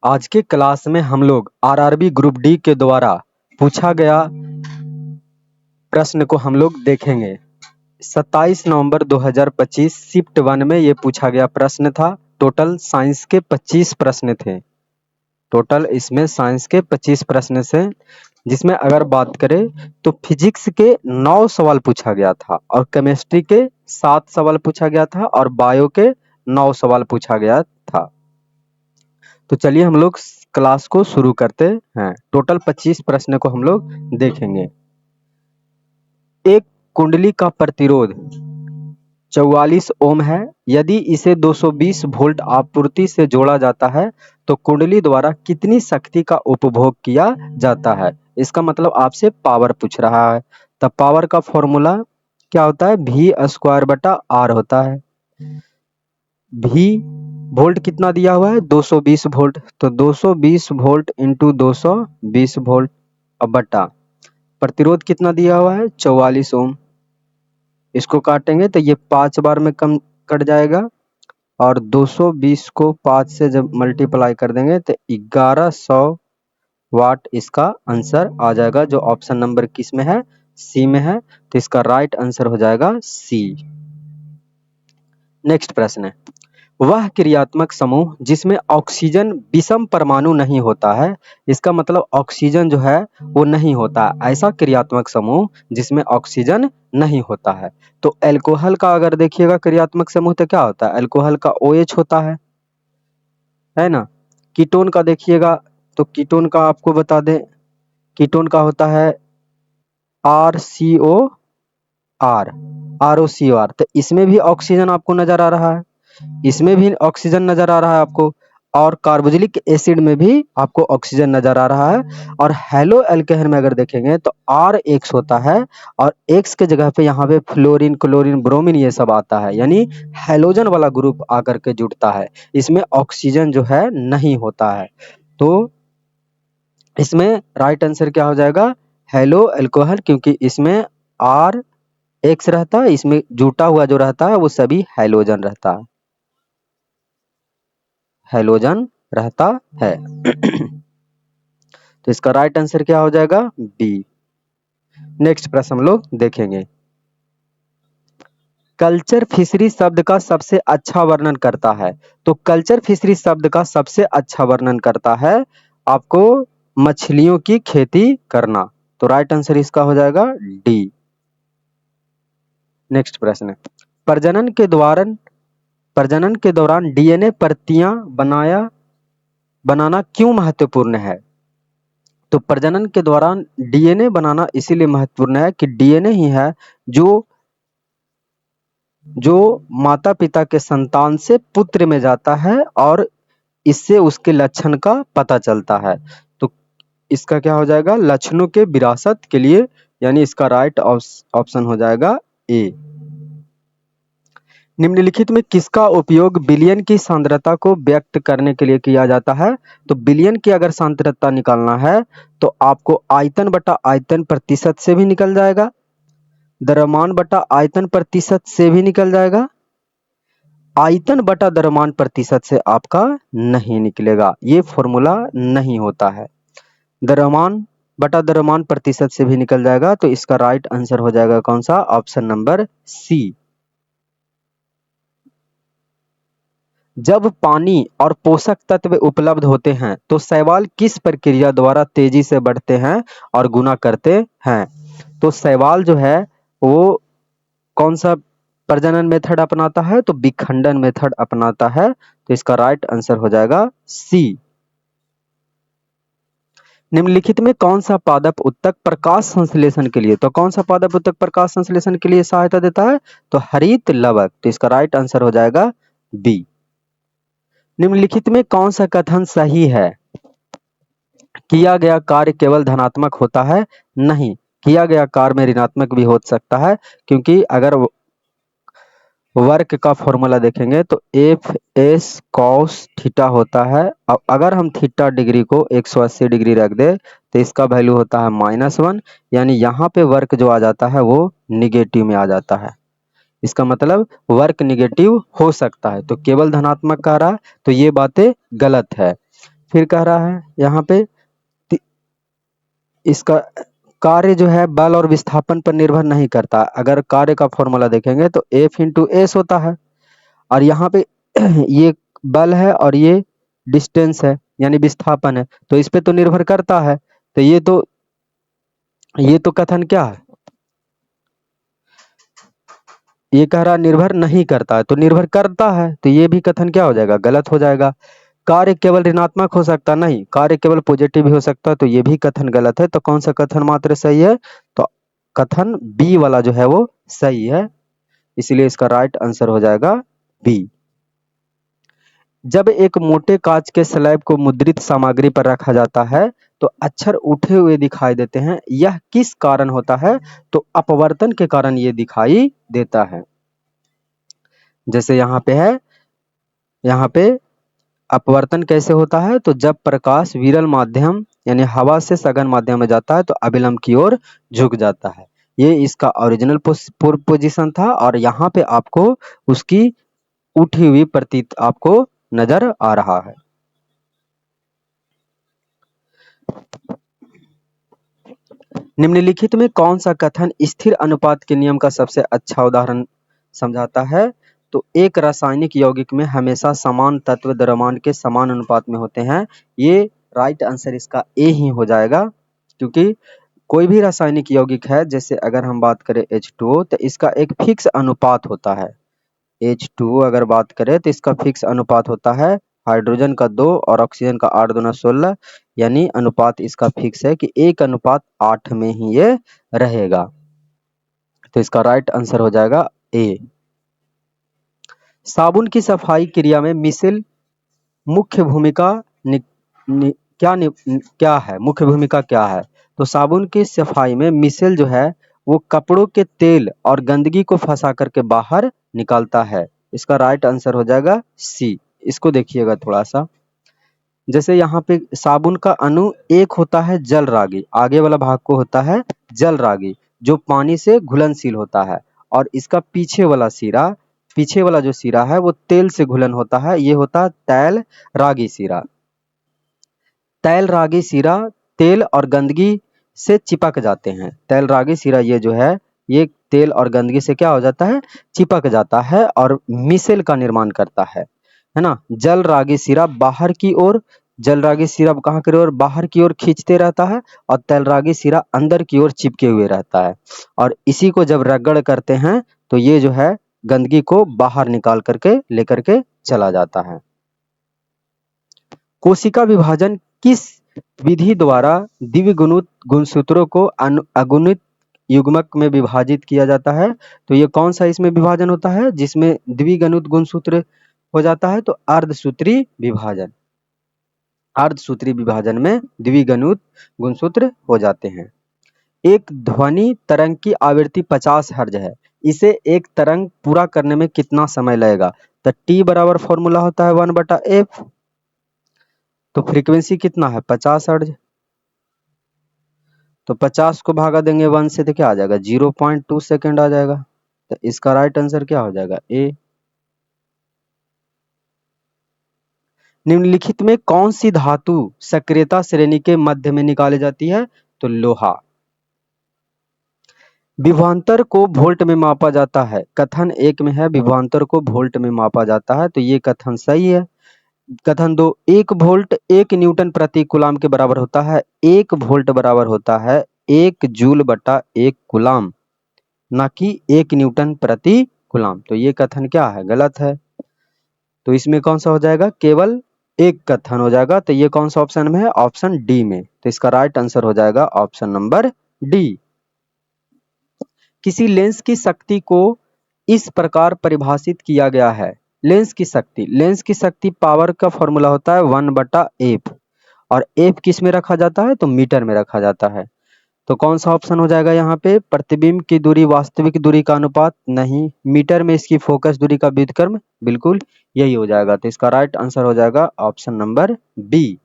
आज के क्लास में हम लोग आरआरबी ग्रुप डी के द्वारा पूछा गया प्रश्न को हम लोग देखेंगे। 27 नवंबर 2025 शिफ्ट 1 में ये पूछा गया प्रश्न था। टोटल साइंस के 25 प्रश्न थे। टोटल इसमें साइंस के 25 प्रश्न से, जिसमें अगर बात करें तो फिजिक्स के 9 सवाल पूछा गया था और केमिस्ट्री के 7 सवाल पूछा गया था और बायो के 9 सवाल पूछा गया था। तो चलिए हम लोग क्लास को शुरू करते हैं। टोटल 25 प्रश्न को हम लोग देखेंगे। एक कुंडली का प्रतिरोध 44 ओम है। यदि इसे 220 वोल्ट आपूर्ति से जोड़ा जाता है तो कुंडली द्वारा कितनी शक्ति का उपभोग किया जाता है। इसका मतलब आपसे पावर पूछ रहा है। तब पावर का फॉर्मूला क्या होता है? V स्क्वायर बटा R होता है। V वोल्ट कितना दिया हुआ है? 220 वोल्ट। तो 220 वोल्ट इंटू 220 वोल्ट अब बटा प्रतिरोध कितना दिया हुआ है? 44 ओम। इसको काटेंगे तो ये 5 बार में कम कट जाएगा और 220 को 5 से जब मल्टीप्लाई कर देंगे तो 1100 वाट इसका आंसर आ जाएगा, जो ऑप्शन नंबर किस में है? सी में है। तो इसका राइट आंसर हो जाएगा सी। नेक्स्ट प्रश्न है, वह क्रियात्मक समूह जिसमें ऑक्सीजन विषम परमाणु नहीं होता है। इसका मतलब ऑक्सीजन जो है वो नहीं होता है। ऐसा क्रियात्मक समूह जिसमें ऑक्सीजन नहीं होता है। तो एल्कोहल का अगर देखिएगा क्रियात्मक समूह तो क्या होता है? एल्कोहल का OH होता है ना। कीटोन का देखिएगा तो कीटोन का आपको बता दें, कीटोन का होता है RCOR, ROCOR। तो इसमें भी ऑक्सीजन आपको नजर आ रहा है, इसमें भी ऑक्सीजन नजर आ रहा है आपको, और कार्बोक्सिलिक एसिड में भी आपको ऑक्सीजन नजर आ रहा है। और हेलो एल्केन में अगर देखेंगे तो RH होता है और X के जगह पे यहाँ पे फ्लोरीन, क्लोरीन, ब्रोमीन ये सब आता है, यानी हेलोजन वाला ग्रुप आकर के जुड़ता है। इसमें ऑक्सीजन जो है नहीं होता है। तो इसमें राइट आंसर क्या हो जाएगा? हेलो एल्कोहल, क्योंकि इसमें RH रहता है, इसमें जुटा हुआ जो रहता है वो सभी हेलोजन रहता है, हेलोजन रहता है। तो इसका राइट आंसर क्या हो जाएगा? बी। नेक्स्ट प्रश्न हम लोग देखेंगे। कल्चर फिशरी शब्द का सबसे अच्छा वर्णन करता है। तो कल्चर फिशरी शब्द का सबसे अच्छा वर्णन करता है आपको मछलियों की खेती करना। तो राइट आंसर इसका हो जाएगा डी। नेक्स्ट प्रश्न, प्रजनन के दौरान DNA प्रतियां बनाना क्यों महत्वपूर्ण है? तो प्रजनन के दौरान DNA बनाना इसीलिए महत्वपूर्ण है कि DNA ही है जो माता पिता के संतान से पुत्र में जाता है और इससे उसके लक्षण का पता चलता है। तो इसका क्या हो जाएगा? लक्षणों के विरासत के लिए, यानी इसका राइट ऑप्शन हो जाएगा ए। निम्नलिखित में किसका उपयोग विलयन की सांद्रता को व्यक्त करने के लिए किया जाता है? तो विलयन की अगर सांद्रता निकालना है तो आपको आयतन बटा आयतन प्रतिशत से भी निकल जाएगा, द्रव्यमान बटा आयतन प्रतिशत से भी निकल जाएगा, आयतन बटा द्रव्यमान प्रतिशत से आपका नहीं निकलेगा, ये फॉर्मूला नहीं होता है। द्रव्यमान बटा द्रव्यमान प्रतिशत से भी निकल जाएगा। तो इसका राइट आंसर हो जाएगा कौन सा? Option number C. जब पानी और पोषक तत्व उपलब्ध होते हैं तो शैवाल किस प्रक्रिया द्वारा तेजी से बढ़ते हैं और गुना करते हैं? तो शैवाल जो है वो कौन सा प्रजनन मेथड अपनाता है? तो विखंडन मेथड अपनाता है। तो इसका राइट आंसर हो जाएगा सी। निम्नलिखित में कौन सा पादप उत्तक प्रकाश संश्लेषण के लिए, तो कौन सा पादप उत्तक प्रकाश संश्लेषण के लिए सहायता देता है? तो हरित लवक। तो इसका राइट आंसर हो जाएगा बी। निम्नलिखित में कौन सा कथन सही है? किया गया कार्य केवल धनात्मक होता है? नहीं, किया गया कार्य में ऋणात्मक भी हो सकता है, क्योंकि अगर वर्क का फॉर्मूला देखेंगे तो एफ एस कॉस थीटा होता है। अब अगर हम थीटा डिग्री को 180 डिग्री रख दे तो इसका वैल्यू होता है -1, यानी यहाँ पे वर्क जो आ जाता है वो निगेटिव में आ जाता है। इसका मतलब वर्क निगेटिव हो सकता है, तो केवल धनात्मक कह रहा है, तो ये बातें गलत है। फिर कह रहा है यहाँ पे इसका कार्य जो है बल और विस्थापन पर निर्भर नहीं करता। अगर कार्य का फॉर्मूला देखेंगे तो F इंटू एस होता है, और यहाँ पे ये बल है और ये डिस्टेंस है यानी विस्थापन है, तो इस पे तो निर्भर करता है। तो ये तो कथन क्या है, ये कह रहा निर्भर नहीं करता है, तो निर्भर करता है, तो ये भी कथन क्या हो जाएगा, गलत हो जाएगा। कार्य केवल ऋणात्मक हो सकता, नहीं, कार्य केवल पॉजिटिव भी हो सकता है, तो ये भी कथन गलत है। तो कौन सा कथन मात्र सही है, तो कथन बी वाला जो है वो सही है, इसलिए इसका राइट आंसर हो जाएगा बी। जब एक मोटे कांच के स्लैब को मुद्रित सामग्री पर रखा जाता है तो अक्षर उठे हुए दिखाई देते हैं, यह किस कारण होता है, तो अपवर्तन के कारण ये दिखाई देता है। जैसे यहाँ पे है, यहाँ पे अपवर्तन कैसे होता है, तो जब प्रकाश विरल माध्यम यानी हवा से सघन माध्यम में जाता है तो अभिलंब की ओर झुक जाता है। ये इसका ओरिजिनल पोजीशन था, और यहाँ पे आपको उसकी उठी हुई प्रतीत आपको नजर आ रहा है। निम्नलिखित में कौन सा कथन स्थिर अनुपात के नियम का सबसे अच्छा उदाहरण समझाता है, तो एक रासायनिक यौगिक में हमेशा समान तत्व द्रव्यमान के समान अनुपात में होते हैं। ये राइट आंसर इसका ए ही हो जाएगा, क्योंकि कोई भी रासायनिक यौगिक है, जैसे अगर हम बात करें H2O, तो इसका एक फिक्स अनुपात होता है। H2O अगर बात करें तो इसका फिक्स अनुपात होता है हाइड्रोजन का 2 और ऑक्सीजन का 8 दूना 16, यानी अनुपात इसका फिक्स है कि 1:8 में ही ये रहेगा। तो इसका राइट आंसर हो जाएगा ए। साबुन की सफाई क्रिया में मिसेल मुख्य भूमिका क्या है, मुख्य भूमिका क्या है, तो साबुन की सफाई में मिसेल जो है वो कपड़ों के तेल और गंदगी को फंसा करके बाहर निकालता है। इसका राइट आंसर हो जाएगा सी। इसको देखिएगा थोड़ा सा, जैसे यहाँ पे साबुन का अणु एक होता है जल रागी, आगे वाला भाग को होता है जल रागी जो पानी से घुलनशील होता है, और इसका पीछे वाला जो सिरा है वो तेल से घुलन होता है, ये होता है तैल रागी सिरा। तैल रागी सिरा तेल और गंदगी से चिपक जाते हैं। तैल रागी सिरा ये जो है ये तेल और गंदगी से क्या हो जाता है, चिपक जाता है और मिसेल का निर्माण करता है ना। जल रागी सिरा बाहर की ओर, जल रागी सिरा कहाँ की ओर, बाहर की ओर खींचते रहता है, और तैल रागी सिरा अंदर की ओर चिपके हुए रहता है, और इसी को जब रगड़ करते हैं तो ये जो है गंदगी को बाहर निकाल करके लेकर के चला जाता है। कोशिका विभाजन किस विधि द्वारा द्विगुणित गुणसूत्रों को अगुणित युग्मक में विभाजित किया जाता है, तो ये कौन सा इसमें विभाजन होता है जिसमें द्विगुणित गुणसूत्र हो जाता है, तो अर्धसूत्री विभाजन। अर्धसूत्री विभाजन में द्विगुणित गुणसूत्र हो जाते हैं। एक ध्वनि तरंग की आवृत्ति 50 हर्ज है, इसे एक तरंग पूरा करने में कितना समय लगेगा, तो टी बराबर फॉर्मूला होता है 1/f, तो फ्रीक्वेंसी कितना है 50 हर्ज, तो 50 को भागा देंगे 1 से तो क्या आ जाएगा 0.2 सेकेंड आ जाएगा। तो इसका राइट आंसर क्या हो जाएगा ए। निम्नलिखित में कौन सी धातु सक्रियता श्रेणी के मध्य में निकाली जाती है, तो लोहा। विभवांतर को वोल्ट में मापा जाता है, कथन 1 में है विभवांतर को वोल्ट में मापा जाता है, तो ये कथन सही है। कथन 2, 1 वोल्ट 1 न्यूटन प्रति कूलाम के बराबर होता है। 1 वोल्ट बराबर होता है 1 जूल बटा 1 कूलाम, ना कि 1 न्यूटन प्रति कूलाम। तो ये कथन क्या है, गलत है। तो इसमें कौन सा हो जाएगा, केवल एक कथन हो जाएगा, तो ये कौन सा ऑप्शन में है, ऑप्शन डी में। तो इसका राइट आंसर हो जाएगा ऑप्शन नंबर डी। किसी लेंस की शक्ति को इस प्रकार परिभाषित किया गया है, लेंस की शक्ति पावर का फॉर्मूला होता है 1/f, और f किस में रखा जाता है, तो मीटर में रखा जाता है। तो कौन सा ऑप्शन हो जाएगा यहाँ पे, प्रतिबिंब की दूरी वास्तविक दूरी का अनुपात, नहीं, मीटर में इसकी फोकस दूरी का व्युत्क्रम, बिल्कुल यही हो जाएगा। तो इसका राइट आंसर हो जाएगा ऑप्शन नंबर बी।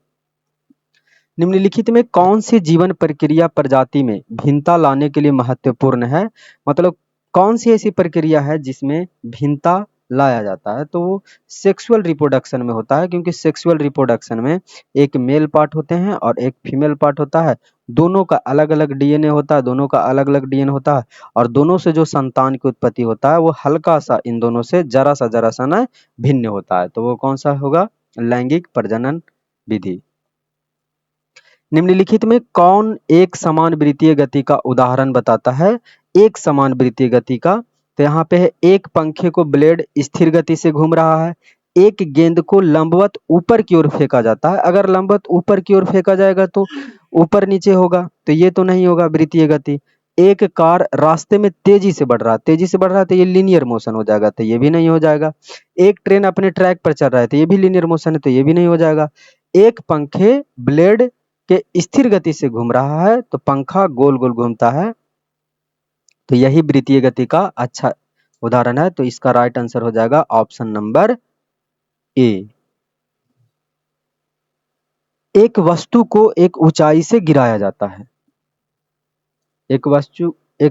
निम्नलिखित में कौन सी जीवन प्रक्रिया प्रजाति में भिन्नता लाने के लिए महत्वपूर्ण है, मतलब कौन सी ऐसी प्रक्रिया है जिसमें भिन्नता लाया जाता है, तो वो सेक्सुअल रिप्रोडक्शन में होता है, क्योंकि सेक्सुअल रिप्रोडक्शन में एक मेल पार्ट होते हैं और एक फीमेल पार्ट होता है। दोनों का अलग अलग डीएनए होता है, दोनों का अलग अलग डीएनए होता है, और दोनों से जो संतान की उत्पत्ति होता है वो हल्का सा इन दोनों से जरा सा ना भिन्न होता है। तो वो कौन सा होगा? लैंगिक प्रजनन विधि। निम्नलिखित में कौन एक समान वृत्तीय गति का उदाहरण बताता है? एक समान वृत्तीय गति का, तो यहाँ पे है एक पंखे को ब्लेड स्थिर गति से घूम रहा है, एक गेंद को लंबवत ऊपर की ओर फेंका जाता है। अगर लंबवत ऊपर की ओर फेंका जाएगा तो ऊपर नीचे होगा, तो ये तो नहीं होगा वृत्तीय गति। एक कार रास्ते में तेजी से बढ़ रहा है, तेजी से बढ़ रहा है, तो ये लीनियर मोशन हो जाएगा, तो ये भी नहीं हो जाएगा। एक ट्रेन अपने ट्रैक पर चल रहा है, तो ये भी लीनियर मोशन है, तो ये भी नहीं हो जाएगा। एक पंखे ब्लेड के स्थिर गति से घूम रहा है, तो पंखा गोल गोल घूमता है, तो यही वृत्तीय गति का अच्छा उदाहरण है। तो इसका राइट आंसर हो जाएगा ऑप्शन नंबर ए। एक वस्तु को एक ऊंचाई से गिराया जाता है। एक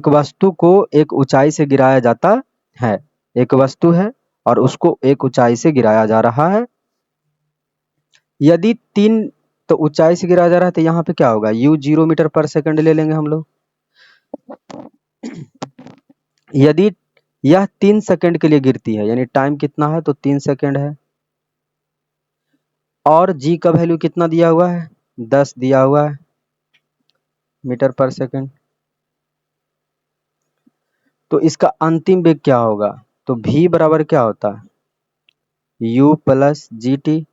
वस्तु को एक ऊंचाई से गिराया जाता है। एक वस्तु है और उसको एक ऊंचाई से गिराया जा रहा है। यदि तीन, तो ऊंचाई से गिराया जा रहा है, तो यहाँ पे क्या होगा? u 0 मीटर पर सेकंड ले लेंगे हम लोग। यदि यह 3 सेकंड के लिए गिरती है, यानी टाइम कितना है? तो 3 सेकंड है। और g का वैल्यू कितना दिया हुआ है? 10 दिया हुआ है मीटर पर सेकंड। तो इसका अंतिम वेग क्या होगा? तो v बराबर क्या होता है? u plus G T.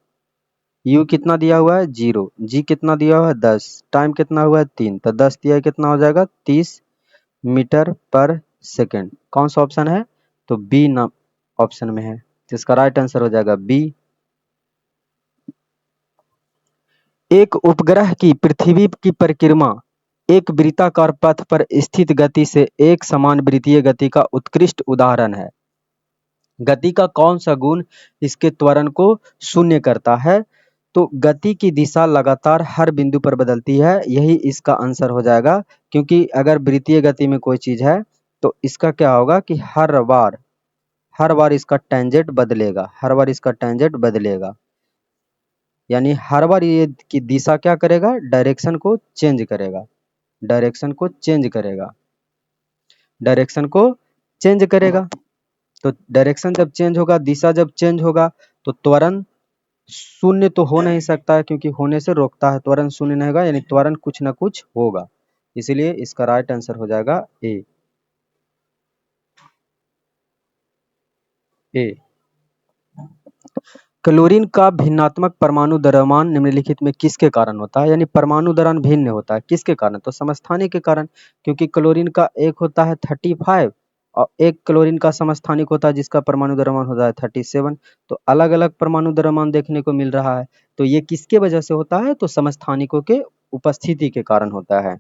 u कितना दिया हुआ है? 0। g कितना दिया हुआ है? 10। टाइम कितना हुआ है? 3। तो 10 दिया है, कितना हो जाएगा? 30 मीटर पर सेकंड। कौन सा ऑप्शन है? तो बी ना ऑप्शन में है, तो इसका राइट आंसर हो जाएगा बी। एक उपग्रह की पृथ्वी की परिक्रमा एक वृत्ताकार पथ पर स्थित गति से एक समान वृत्तीय गति का उत्कृष्ट उदाहरण है। गति का कौन सा गुण इसके त्वरण को शून्य करता है? तो गति की दिशा लगातार हर बिंदु पर बदलती है, यही इसका आंसर हो जाएगा। क्योंकि अगर वृत्तीय गति में कोई चीज है तो इसका क्या होगा कि हर बार इसका टेंजेंट बदलेगा, हर बार इसका टेंजेंट बदलेगा, यानी हर बार ये की दिशा क्या करेगा? डायरेक्शन को चेंज करेगा, डायरेक्शन को चेंज करेगा, डायरेक्शन को चेंज करेगा। तो डायरेक्शन जब चेंज होगा, दिशा जब चेंज होगा, तो त्वरण शून्य तो हो नहीं सकता है, क्योंकि होने से रोकता है, त्वरण शून्य नहीं होगा, यानी त्वरण कुछ ना कुछ होगा। इसलिए इसका राइट आंसर हो जाएगा ए। ए। क्लोरीन का भिन्नात्मक परमाणु द्रव्यमान निम्नलिखित में किसके कारण होता है? यानी परमाणु द्रव्यमान भिन्न होता है, किसके कारण? तो समस्थानिक के कारण, क्योंकि क्लोरीन का एक होता है 35 और एक क्लोरीन का समस्थानिक होता है जिसका परमाणु द्रव्यमान होता है 37। तो अलग अलग परमाणु द्रव्यमान देखने को मिल रहा है, तो ये किसके वजह से होता है? तो समस्थानिकों के उपस्थिति के कारण होता है।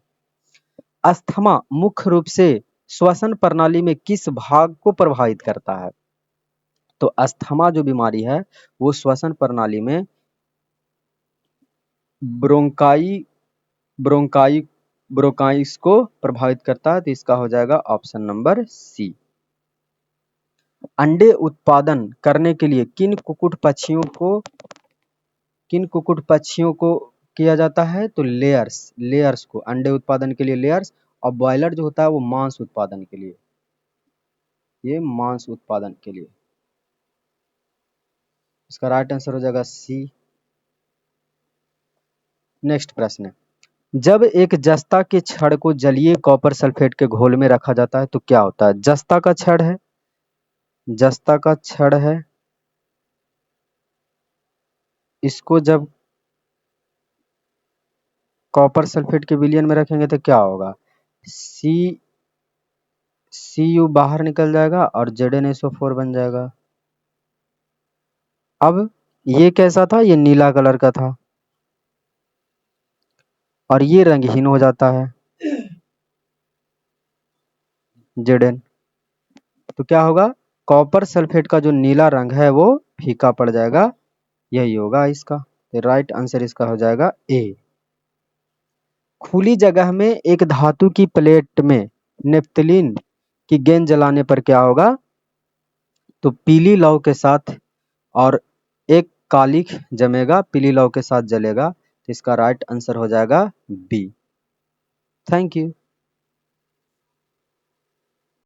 अस्थमा मुख्य रूप से श्वसन प्रणाली में किस भाग को प्रभावित करता है? तो अस्थमा जो बीमारी है वो श्वसन प्रणाली में ब्रोंकाई ब्रोंकाई ब्रोंकाइस को प्रभावित करता है, तो इसका हो जाएगा ऑप्शन नंबर सी। अंडे उत्पादन करने के लिए किन कुक्कुट पक्षियों को किया जाता है? तो लेयर्स को, अंडे उत्पादन के लिए लेयर्स, और बॉयलर जो होता है वो मांस उत्पादन के लिए, ये मांस उत्पादन के लिए। इसका राइट आंसर हो जाएगा सी। नेक्स्ट प्रश्न है, जब एक जस्ता के छड़ को जलीय कॉपर सल्फेट के घोल में रखा जाता है तो क्या होता है? जस्ता का छड़ है, जस्ता का छड़ है, इसको जब कॉपर सल्फेट के विलयन में रखेंगे तो क्या होगा? CU बाहर निकल जाएगा और ZnSO4 बन जाएगा। अब ये कैसा था? ये नीला कलर का था और ये रंगहीन हो जाता है Zn। तो क्या होगा? कॉपर सल्फेट का जो नीला रंग है वो फीका पड़ जाएगा, यही होगा इसका। तो राइट आंसर इसका हो जाएगा ए। खुली जगह में एक धातु की प्लेट में नेप्थलीन की गेंद जलाने पर क्या होगा? तो पीली लौ के साथ और एक काली जमेगा, पीली लौ के साथ जलेगा, तो इसका राइट आंसर हो जाएगा बी। Thank you.